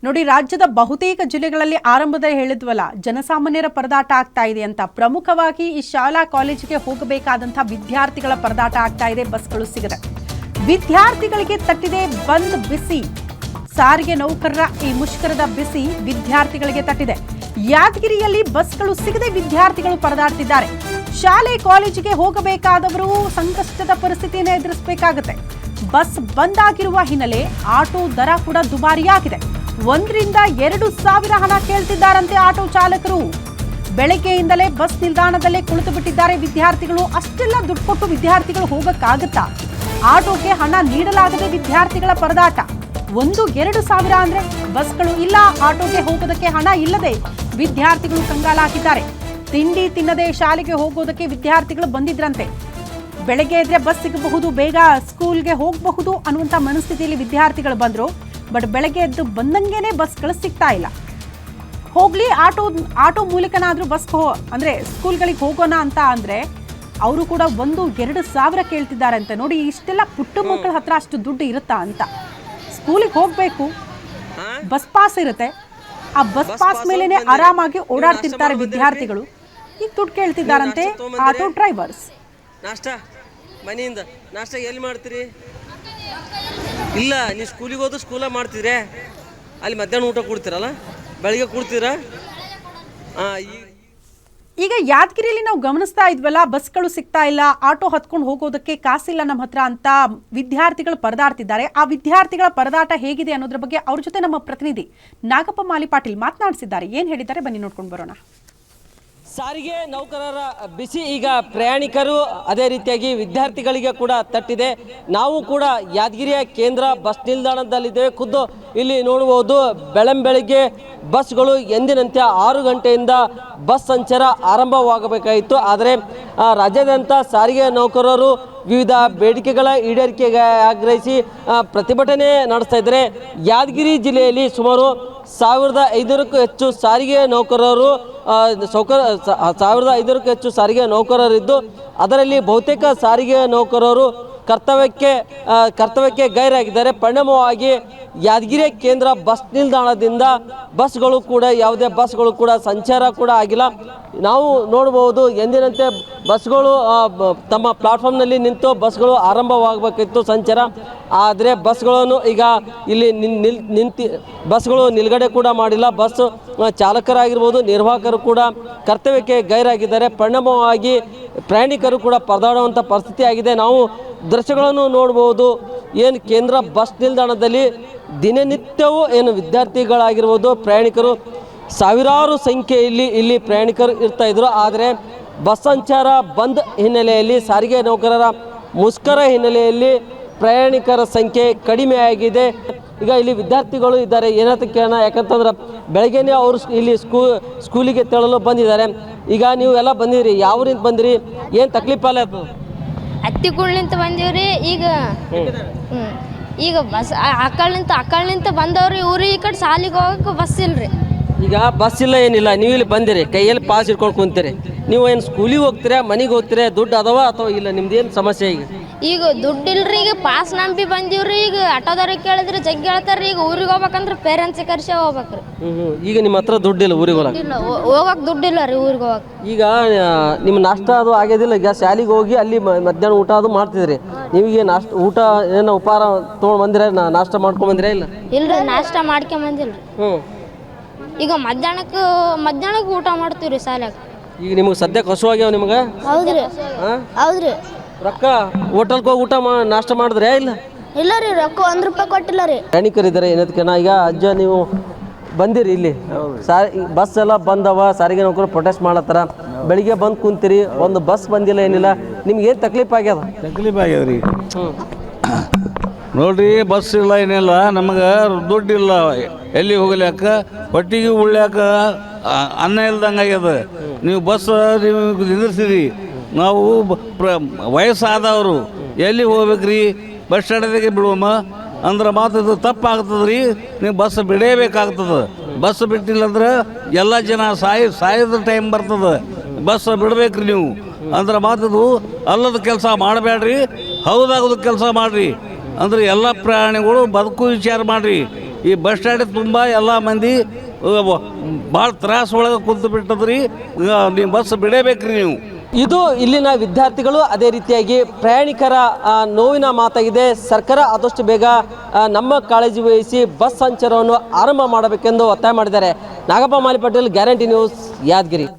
ನೋಡಿ, ರಾಜ್ಯದ ಬಹುತೇಕ ಜಿಲ್ಲೆಗಳಲ್ಲಿ ಆರಂಭದಲ್ಲಿ ಹೇಳಿದ್ವಲ್ಲ, ಜನಸಾಮಾನ್ಯರ ಪರದಾಟ ಆಗ್ತಾ ಇದೆ ಅಂತ. ಪ್ರಮುಖವಾಗಿ ಈ ಶಾಲಾ ಕಾಲೇಜಿಗೆ ಹೋಗಬೇಕಾದಂತಹ ವಿದ್ಯಾರ್ಥಿಗಳ ಪರದಾಟ ಆಗ್ತಾ ಇದೆ. ಬಸ್ಗಳು ಸಿಗದೆ ವಿದ್ಯಾರ್ಥಿಗಳಿಗೆ ತಟ್ಟಿದೆ ಬಂದ್ ಬಿಸಿ. ಸಾರಿಗೆ ನೌಕರರ ಈ ಮುಷ್ಕರದ ಬಿಸಿ ವಿದ್ಯಾರ್ಥಿಗಳಿಗೆ ತಟ್ಟಿದೆ. ಯಾದಗಿರಿಯಲ್ಲಿ ಬಸ್ಗಳು ಸಿಗದೆ ವಿದ್ಯಾರ್ಥಿಗಳು ಪರದಾಡ್ತಿದ್ದಾರೆ. ಶಾಲೆ ಕಾಲೇಜಿಗೆ ಹೋಗಬೇಕಾದವರು ಸಂಕಷ್ಟದ ಪರಿಸ್ಥಿತಿಯನ್ನು ಎದುರಿಸಬೇಕಾಗುತ್ತೆ. ಬಸ್ ಬಂದ್ ಆಗಿರುವ ಹಿನ್ನೆಲೆ ಆಟೋ ದರ ಕೂಡ ದುಬಾರಿಯಾಗಿದೆ. 1,000-2,000 ಹಣ ಕೇಳ್ತಿದ್ದಾರಂತೆ ಆಟೋ ಚಾಲಕರು. ಬೆಳಗ್ಗೆಯಿಂದಲೇ ಬಸ್ ನಿಲ್ದಾಣದಲ್ಲೇ ಕುಳಿತು ಬಿಟ್ಟಿದ್ದಾರೆ ವಿದ್ಯಾರ್ಥಿಗಳು. ಅಷ್ಟೆಲ್ಲ ದುಡ್ಡು ಕೊಟ್ಟು ವಿದ್ಯಾರ್ಥಿಗಳು ಹೋಗಕ್ಕಾಗತ್ತಾ? ಆಟೋಗೆ ಹಣ ನೀಡಲಾಗದೆ ವಿದ್ಯಾರ್ಥಿಗಳ ಪರದಾಟ. 1,000-2,000 ಅಂದ್ರೆ ಬಸ್ಗಳು ಇಲ್ಲ, ಆಟೋಗೆ ಹೋಗೋದಕ್ಕೆ ಹಣ ಇಲ್ಲದೆ ವಿದ್ಯಾರ್ಥಿಗಳು ಕಂಗಾಲಾಗಿದ್ದಾರೆ. ತಿಂಡಿ ತಿನ್ನದೆ ಶಾಲೆಗೆ ಹೋಗೋದಕ್ಕೆ ವಿದ್ಯಾರ್ಥಿಗಳು ಬಂದಿದ್ರಂತೆ. ಬೆಳಗ್ಗೆ ಇದ್ರೆ ಬಸ್ ಸಿಗಬಹುದು, ಬೇಗ ಸ್ಕೂಲ್ಗೆ ಹೋಗಬಹುದು ಅನ್ನುವಂಥ ಮನಸ್ಥಿತಿಯಲ್ಲಿ ವಿದ್ಯಾರ್ಥಿಗಳು ಬಂದರು. ಬಟ್ ಬೆಳಗ್ಗೆ ಎದ್ದು ಬಂದಂಗೆನೆ ಬಸ್ಗಳು ಸಿಗ್ತಾ ಇಲ್ಲ. ಹೋಗ್ಲಿ ಆಟೋ ಮೂಲಕನಾದ್ರೂ ಬಸ್ ಅಂದ್ರೆ ಸ್ಕೂಲ್ಗಳಿಗೆ ಹೋಗೋಣ ಅಂತ ಅಂದ್ರೆ ಅವರು ಕೂಡ 1,000-2,000 ಕೇಳ್ತಿದ್ದಾರಂತೆ. ನೋಡಿ, ಇಷ್ಟೆಲ್ಲ ಪುಟ್ಟ ಮಕ್ಕಳ ಹತ್ರ ಅಷ್ಟು ದುಡ್ಡು ಇರುತ್ತಾ ಅಂತ. ಸ್ಕೂಲಿಗೆ ಹೋಗ್ಬೇಕು, ಬಸ್ ಪಾಸ್ ಇರುತ್ತೆ, ಆ ಬಸ್ ಪಾಸ್ ಮೇಲೆನೆ ಆರಾಮಾಗಿ ಓಡಾಡ್ತಿರ್ತಾರೆ ವಿದ್ಯಾರ್ಥಿಗಳು. ಈಗ ದುಡ್ಡು ಕೇಳ್ತಿದ್ದಾರಂತೆ ಆಟೋ ಡ್ರೈವರ್ಸ್. ನಾಷ್ಟ ಮನೆಯಿಂದ ನಾಷ್ಟ ಎಲ್ಲಿ ಮಾಡ್ತೀರಿ? ಇಲ್ಲ, ನೀವು ಸ್ಕೂಲಿಗೆ ಹೋದ್ರೆ ಸ್ಕೂಲಾಗ ಮಾಡ್ತಿದ್ರೆ ಅಲ್ಲಿ ಮಧ್ಯಾಹ್ನ ಊಟ ಕೊಡ್ತೀರಲ್ಲ, ಬೆಳಿಗ್ಗೆ ಕೊಡ್ತೀರಾ? ಈಗ ಯಾದಗಿರಿಯಲ್ಲಿ ನಾವು ಗಮನಿಸ್ತಾ ಇದ್ವಲ್ಲ, ಬಸ್ಗಳು ಸಿಗ್ತಾ ಇಲ್ಲ, ಆಟೋ ಹತ್ಕೊಂಡು ಹೋಗೋದಕ್ಕೆ ಕಾಸಿಲ್ಲ ನಮ್ಮ ಹತ್ರ ಅಂತ ವಿದ್ಯಾರ್ಥಿಗಳು ಪರದಾಡ್ತಿದ್ದಾರೆ. ಆ ವಿದ್ಯಾರ್ಥಿಗಳ ಪರದಾಟ ಹೇಗಿದೆ ಅನ್ನೋದ್ರ ಬಗ್ಗೆ ಅವ್ರ ಜೊತೆ ನಮ್ಮ ಪ್ರತಿನಿಧಿ ನಾಗಪ್ಪ ಮಾಲಿಪಾಟೀಲ್ ಮಾತನಾಡಿಸಿದ್ದಾರೆ. ಏನು ಹೇಳಿದ್ದಾರೆ ಬನ್ನಿ ನೋಡ್ಕೊಂಡು ಬರೋಣ. ಸಾರಿಗೆ ನೌಕರರ ಬಿಸಿ ಈಗ ಪ್ರಯಾಣಿಕರು ಅದೇ ರೀತಿಯಾಗಿ ವಿದ್ಯಾರ್ಥಿಗಳಿಗೆ ಕೂಡ ತಟ್ಟಿದೆ. ನಾವು ಕೂಡ ಯಾದಗಿರಿಯ ಕೇಂದ್ರ ಬಸ್ ನಿಲ್ದಾಣದಲ್ಲಿದ್ದೇವೆ. ಖುದ್ದು ಇಲ್ಲಿ ನೋಡಬಹುದು, ಬೆಳಗ್ಗೆ ಬಸ್ಗಳು ಎಂದಿನಂತೆ 6 ಗಂಟೆಯಿಂದ ಬಸ್ ಸಂಚಾರ ಆರಂಭವಾಗಬೇಕಾಯಿತು. ಆದರೆ ರಾಜ್ಯಾದ್ಯಂತ ಸಾರಿಗೆ ನೌಕರರು ವಿವಿಧ ಬೇಡಿಕೆಗಳ ಈಡೇರಿಕೆಗೆ ಆಗ್ರಹಿಸಿ ಪ್ರತಿಭಟನೆ ನಡೆಸ್ತಾ ಇದ್ದಾರೆ. ಯಾದಗಿರಿ ಜಿಲ್ಲೆಯಲ್ಲಿ ಸುಮಾರು 1,500ಕ್ಕೂ ಹೆಚ್ಚು ಸಾರಿಗೆ ನೌಕರರು 1,500ಕ್ಕೂ ಹೆಚ್ಚು ಸಾರಿಗೆ ನೌಕರರಿದ್ದು, ಅದರಲ್ಲಿ ಬಹುತೇಕ ಸಾರಿಗೆ ನೌಕರರು ಕರ್ತವ್ಯಕ್ಕೆ ಗೈರಾಗಿದ್ದಾರೆ. ಪರಿಣಾಮವಾಗಿ ಯಾದಗಿರಿ ಕೇಂದ್ರ ಬಸ್ ನಿಲ್ದಾಣದಿಂದ ಬಸ್ಗಳು ಕೂಡ ಯಾವುದೇ ಬಸ್ಗಳು ಕೂಡ ಸಂಚಾರ ಕೂಡ ಆಗಿಲ್ಲ. ನಾವು ನೋಡಬಹುದು, ಎಂದಿನಂತೆ ಬಸ್ಗಳು ತಮ್ಮ ಪ್ಲಾಟ್ಫಾರ್ಮ್ನಲ್ಲಿ ನಿಂತು ಬಸ್ಗಳು ಆರಂಭವಾಗಬೇಕಿತ್ತು ಸಂಚಾರ. ಆದರೆ ಬಸ್ಗಳನ್ನು ಈಗ ಇಲ್ಲಿ ಬಸ್ಗಳು ನಿಲುಗಡೆ ಕೂಡ ಮಾಡಿಲ್ಲ. ಬಸ್ ಚಾಲಕರಾಗಿರ್ಬೋದು, ನಿರ್ವಾಹಕರು ಕೂಡ ಕರ್ತವ್ಯಕ್ಕೆ ಗೈರಾಗಿದ್ದಾರೆ. ಪರಿಣಾಮವಾಗಿ ಪ್ರಯಾಣಿಕರು ಕೂಡ ಪರದಾಡುವಂಥ ಪರಿಸ್ಥಿತಿ ಆಗಿದೆ. ನಾವು ದೃಶ್ಯಗಳನ್ನು ನೋಡ್ಬೋದು. ಏನು ಕೇಂದ್ರ ಬಸ್ ನಿಲ್ದಾಣದಲ್ಲಿ ದಿನನಿತ್ಯವೂ ಏನು ವಿದ್ಯಾರ್ಥಿಗಳಾಗಿರ್ಬೋದು, ಪ್ರಯಾಣಿಕರು ಸಾವಿರಾರು ಸಂಖ್ಯೆಯಲ್ಲಿ ಇಲ್ಲಿ ಪ್ರಯಾಣಿಕರು ಇರ್ತಾ ಇದ್ರು. ಆದರೆ ಬಸ್ ಸಂಚಾರ ಬಂದ್ ಹಿನ್ನೆಲೆಯಲ್ಲಿ, ಸಾರಿಗೆ ನೌಕರರ ಮುಷ್ಕರ ಹಿನ್ನೆಲೆಯಲ್ಲಿ ಪ್ರಯಾಣಿಕರ ಸಂಖ್ಯೆ ಕಡಿಮೆಯಾಗಿದೆ. ಈಗ ಇಲ್ಲಿ ವಿದ್ಯಾರ್ಥಿಗಳು ಇದ್ದಾರೆ, ಏನಂತ ಕೇಳೋಣ. ಯಾಕಂತಂದ್ರೆ ಬೆಳಗ್ಗೆನೇ ಅವರು ಇಲ್ಲಿ ಸ್ಕೂಲಿಗೆ ತೆರಳಲು ಬಂದಿದ್ದಾರೆ. ಈಗ ನೀವು ಎಲ್ಲ ಬಂದಿರಿ, ಯಾವ್ರಿಂದ ಬಂದಿರಿ, ಏನು ತಕ್ಲೀಫಲ್ಲ? ಹತ್ತಿಕುಳ್ಳಿಂತ ಬಂದೀವ್ರಿ. ಈಗ ಬಸ್ ಅಕ್ಕಳಿಂತ ಬಂದವ್ರಿ. ಊರಿಗೆ ಈ ಕಡೆ ಸಾಲಿಗೆ ಹೋಗಕ್ಕೆ ಬಸ್ ಇಲ್ರಿ. ಈಗ ಬಸ್ ಇಲ್ಲ, ಏನಿಲ್ಲ, ನೀವು ಇಲ್ಲಿ ಬಂದಿರಿ, ಕೈಯಲ್ಲಿ ಪಾಸ್ ಇಟ್ಕೊಂಡು ಕುಂತೀರಿ. ನೀವು ಏನು ಸ್ಕೂಲಿಗೆ ಹೋಗ್ತೀರಾ, ಮನೆಗೆ ಹೋಗ್ತೀರಾ? ದುಡ್ಡು ಅದಾವ ಅಥವಾ ಇಲ್ಲ? ನಿಮ್ದೇನು ಸಮಸ್ಯೆ? ಈಗ ದುಡ್ಡು ಇಲ್ರಿ. ಈಗ ಪಾಸ್ ನಂಬಿ ಬಂದೀವ್ರಿ. ಈಗ ಆಟೋದವ್ರಿಗೆ ಕೇಳಿದ್ರೆ ಜಗ್ಗಿ ಹೇಳ್ತಾರ್ರಿ. ಈಗ ಊರಿಗೆ ಹೋಗ್ಬೇಕಂದ್ರೆ ಪೇರೆಂಟ್ಸ್ ಕರ್ಸಿ ಹೋಗ್ಬೇಕ್ರಿ. ಈಗ ನಿಮ್ಮ ಹತ್ರ ದುಡ್ಡಿಲ್ಲ ಊರಿಗೆ ಹೋಗಕ್ಕೆ ದುಡ್ಡಿಲ್ಲ ರೀ ಊರಿಗೆ ಹೋಗಕ್ಕೆ. ಈಗ ನಿಮ್ಮ ನಾಷ್ಟ ಅದು ಆಗ್ಯದಿಲ್ಲ? ಈಗ ಶಾಲೆಗೆ ಹೋಗಿ ಅಲ್ಲಿ ಮಧ್ಯಾಹ್ನ ಊಟ ಅದು ಮಾಡ್ತಿದ್ರಿ. ನೀವೀಗ ಊಟ ಏನೋ ಉಪಹಾರ ತೊಗೊಂಡು ಬಂದಿರ, ನಾಷ್ಟ ಮಾಡ್ಕೊಂಡ್ ಬಂದಿರ? ಇಲ್ಲ ಇಲ್ರಿ, ನಾಷ್ಟ ಮಾಡ್ಕೊಂಬಂದಿಲ್ರಿ. ಈಗ ಮಧ್ಯಾಹ್ನಕ್ಕೆ ಊಟ ಮಾಡ್ತೀವ್ರಿ ಶಾಲ್ಯಾಗ. ಈಗ ನಿಮಗೆ ಸದ್ಯಕ್ಕೆ ಹಸುವಾಗ್ಯಾವ ನಿಮ್ಗೆ? ಹೌದ್ರಿ. ರೊಕ್ಕ ಹೋಟೆಲ್ಗೆ ಹೋಗಿ ನಾಷ್ಟ ಮಾಡಿದ್ರೆ? ಇಲ್ಲ ರೀ, ರೊಕ್ಕ 1 ರೂಪಾಯಿ ಕೊಟ್ಟಿಲ್ಲ ರೀ. ಪ್ರಯಾಣಿಕರಿದ್ದಾರೆ ಏನದಕ್ಕೆ ಈಗ ಅಜ್ಜ ನೀವು ಬಂದಿರಿ ಇಲ್ಲಿ ಬಸ್ ಎಲ್ಲ ಬಂದವ, ಸಾರಿಗೆ ನೌಕರು ಪ್ರೊಟೆಸ್ಟ್ ಮಾಡತ್ತಾರ. ಬೆಳಿಗ್ಗೆ ಬಂದು ಕುಂತೀರಿ, ಒಂದು ಬಸ್ ಬಂದಿಲ್ಲ, ಏನಿಲ್ಲ, ನಿಮ್ಗೆ ಏನು ತಕ್ಲೀಫ್ ಆಗ್ಯದ? ತಕ್ಲೀಫ್ ಆಗ್ಯದ್ರಿ. ನೋಡ್ರಿ, ಬಸ್ ಇಲ್ಲ, ಏನಿಲ್ಲ, ನಮಗೆ ದುಡ್ಡಿಲ್ಲ, ಎಲ್ಲಿ ಹೋಗ್ಲಿಕ್ಕ, ಹೊಟ್ಟಿಗೆ ಉಳ್ಯಾಕ ಅನ್ನ ಇಲ್ದಂಗೆ ಆಗ್ಯದ. ನೀವು ಬಸ್ ನೀವು ನಿಂದಿರ್ಸಿರಿ. ನಾವು ವಯಸ್ಸಾದವರು ಎಲ್ಲಿ ಹೋಗ್ಬೇಕ್ರಿ? ಬಸ್ ಸ್ಟ್ಯಾಂಡ್ದಾಗೆ ಬಿಡುವಮ್ಮ ಅಂದ್ರೆ ಮಾತು ಇದು ತಪ್ಪಾಗ್ತದ್ರಿ. ನೀವು ಬಸ್ ಬಿಡೇಬೇಕಾಗ್ತದೆ. ಬಸ್ ಬಿಟ್ಟಿಲ್ಲ ಅಂದ್ರೆ ಎಲ್ಲ ಜನ ಸಾಯೋದು ಟೈಮ್ ಬರ್ತದೆ. ಬಸ್ ಬಿಡ್ಬೇಕ್ರಿ ನೀವು ಅಂದ್ರೆ ಮಾತದು ಅಲ್ಲದ ಕೆಲಸ ಮಾಡಬೇಡ್ರಿ, ಹೌದಾಗೋದು ಕೆಲಸ ಮಾಡಿರಿ. ಅಂದ್ರೆ ಎಲ್ಲ ಪ್ರಾಣಿಗಳು ಬದುಕು ವಿಚಾರ ಮಾಡಿರಿ. ಈ ಬಸ್ ಸ್ಟ್ಯಾಂಡ್ ತುಂಬ ಎಲ್ಲ ಮಂದಿ ಭಾಳ ತ್ರಾಸ ಒಳಗೆ ಕುಂತು ಬಿಟ್ಟದ್ರಿ. ನೀವು ಬಸ್ ಬಿಡಬೇಕ್ರಿ ನೀವು. ಇದು ಇಲ್ಲಿನ ವಿದ್ಯಾರ್ಥಿಗಳು, ಅದೇ ರೀತಿಯಾಗಿ ಪ್ರಯಾಣಿಕರ ನೋವಿನ ಮಾತಾಗಿದೆ. ಸರ್ಕಾರ ಆದಷ್ಟು ಬೇಗ ನಮ್ಮ ಕಾಳಜಿ ವಹಿಸಿ ಬಸ್ ಸಂಚಾರವನ್ನು ಆರಂಭ ಮಾಡಬೇಕೆಂದು ಒತ್ತಾಯ ಮಾಡಿದ್ದಾರೆ. ನಾಗಪ್ಪ ಮಾಲಿ ಪಾಟೀಲ್, ಗ್ಯಾರಂಟಿ ನ್ಯೂಸ್, ಯಾದಗಿರಿ.